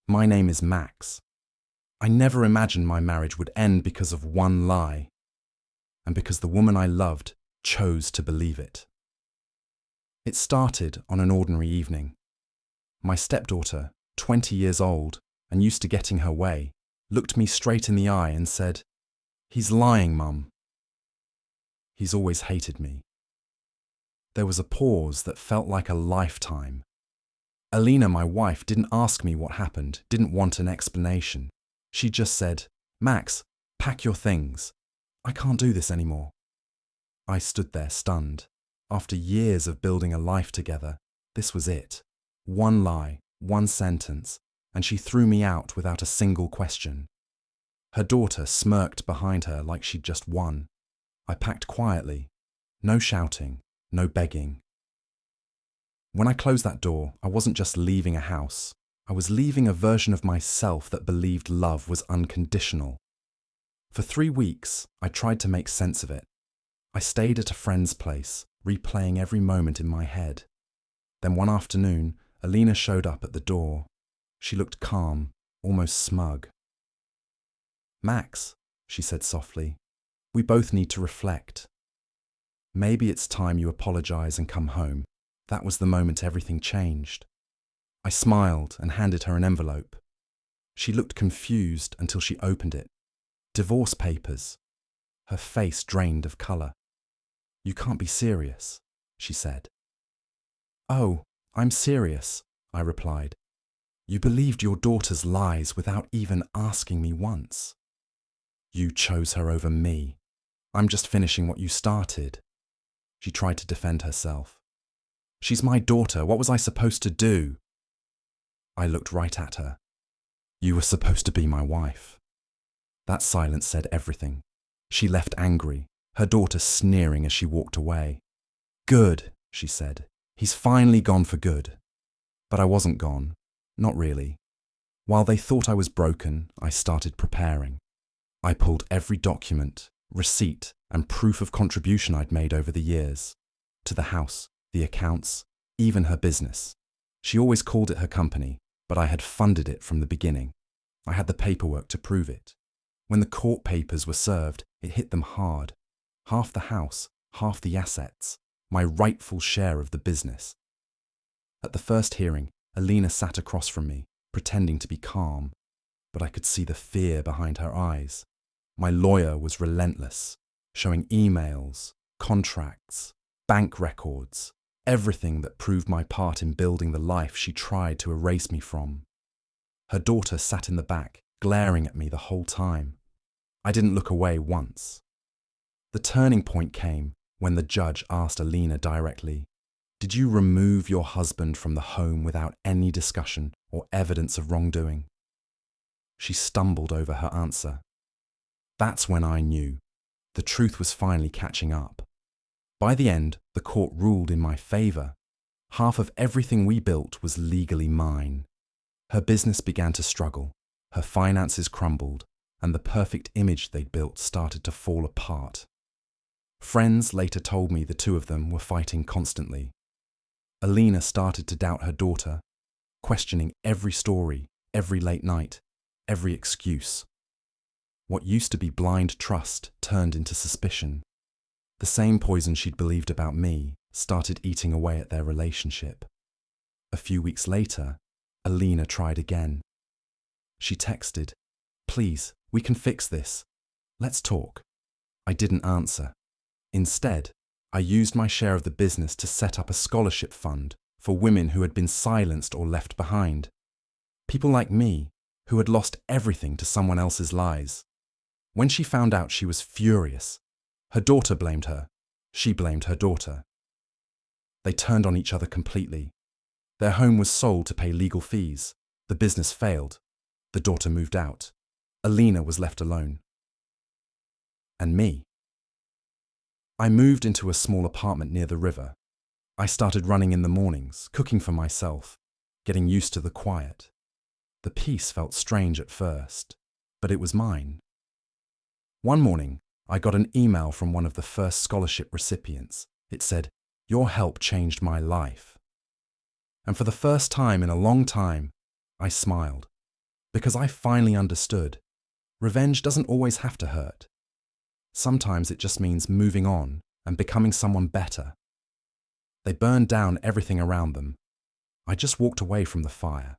My name is Max. I never imagined my marriage would end because of one lie, and because the woman I loved chose to believe it. It started on an ordinary evening. My stepdaughter, 20 years old and used to getting her way, looked me straight in the eye and said, "He's lying, Mum." He's always hated me. There was a pause that felt like a lifetime. Alina, my wife, didn't ask me what happened, didn't want an explanation. She just said, "Max, pack your things. I can't do this anymore." I stood there stunned. After years of building a life together, this was it. One lie, one sentence, and she threw me out without a single question. Her daughter smirked behind her like she'd just won. I packed quietly. No shouting, no begging. When I closed that door, I wasn't just leaving a house. I was leaving a version of myself that believed love was unconditional. For 3 weeks, I tried to make sense of it. I stayed at a friend's place, replaying every moment in my head. Then one afternoon, Alina showed up at the door. She looked calm, almost smug. "Max," she said softly, "we both need to reflect. Maybe it's time you apologize and come home." That was the moment everything changed. I smiled and handed her an envelope. She looked confused until she opened it. Divorce papers. Her face drained of colour. "You can't be serious," she said. "Oh, I'm serious," I replied. "You believed your daughter's lies without even asking me once. You chose her over me. I'm just finishing what you started." She tried to defend herself. "She's my daughter. What was I supposed to do?" I looked right at her. "You were supposed to be my wife." That silence said everything. She left angry, her daughter sneering as she walked away. "Good," she said. "He's finally gone for good." But I wasn't gone. Not really. While they thought I was broken, I started preparing. I pulled every document, receipt, and proof of contribution I'd made over the years. To the house, the accounts, even her business. She always called it her company, but I had funded it from the beginning. I had the paperwork to prove it. When the court papers were served, it hit them hard. Half the house, half the assets, my rightful share of the business. At the first hearing, Alina sat across from me, pretending to be calm, but I could see the fear behind her eyes. My lawyer was relentless, showing emails, contracts, bank records, everything that proved my part in building the life she tried to erase me from. Her daughter sat in the back, glaring at me the whole time. I didn't look away once. The turning point came when the judge asked Alina directly, "Did you remove your husband from the home without any discussion or evidence of wrongdoing?" She stumbled over her answer. That's when I knew. The truth was finally catching up. By the end, the court ruled in my favour. Half of everything we built was legally mine. Her business began to struggle, her finances crumbled, and the perfect image they'd built started to fall apart. Friends later told me the two of them were fighting constantly. Alina started to doubt her daughter, questioning every story, every late night, every excuse. What used to be blind trust turned into suspicion. The same poison she'd believed about me started eating away at their relationship. A few weeks later, Alina tried again. She texted, "Please, we can fix this. Let's talk." I didn't answer. Instead, I used my share of the business to set up a scholarship fund for women who had been silenced or left behind. People like me, who had lost everything to someone else's lies. When she found out, she was furious. Her daughter blamed her. She blamed her daughter. They turned on each other completely. Their home was sold to pay legal fees. The business failed. The daughter moved out. Alina was left alone. And me. I moved into a small apartment near the river. I started running in the mornings, cooking for myself, getting used to the quiet. The peace felt strange at first, but it was mine. One morning, I got an email from one of the first scholarship recipients. It said, "Your help changed my life." And for the first time in a long time, I smiled. Because I finally understood, revenge doesn't always have to hurt. Sometimes it just means moving on and becoming someone better. They burned down everything around them. I just walked away from the fire.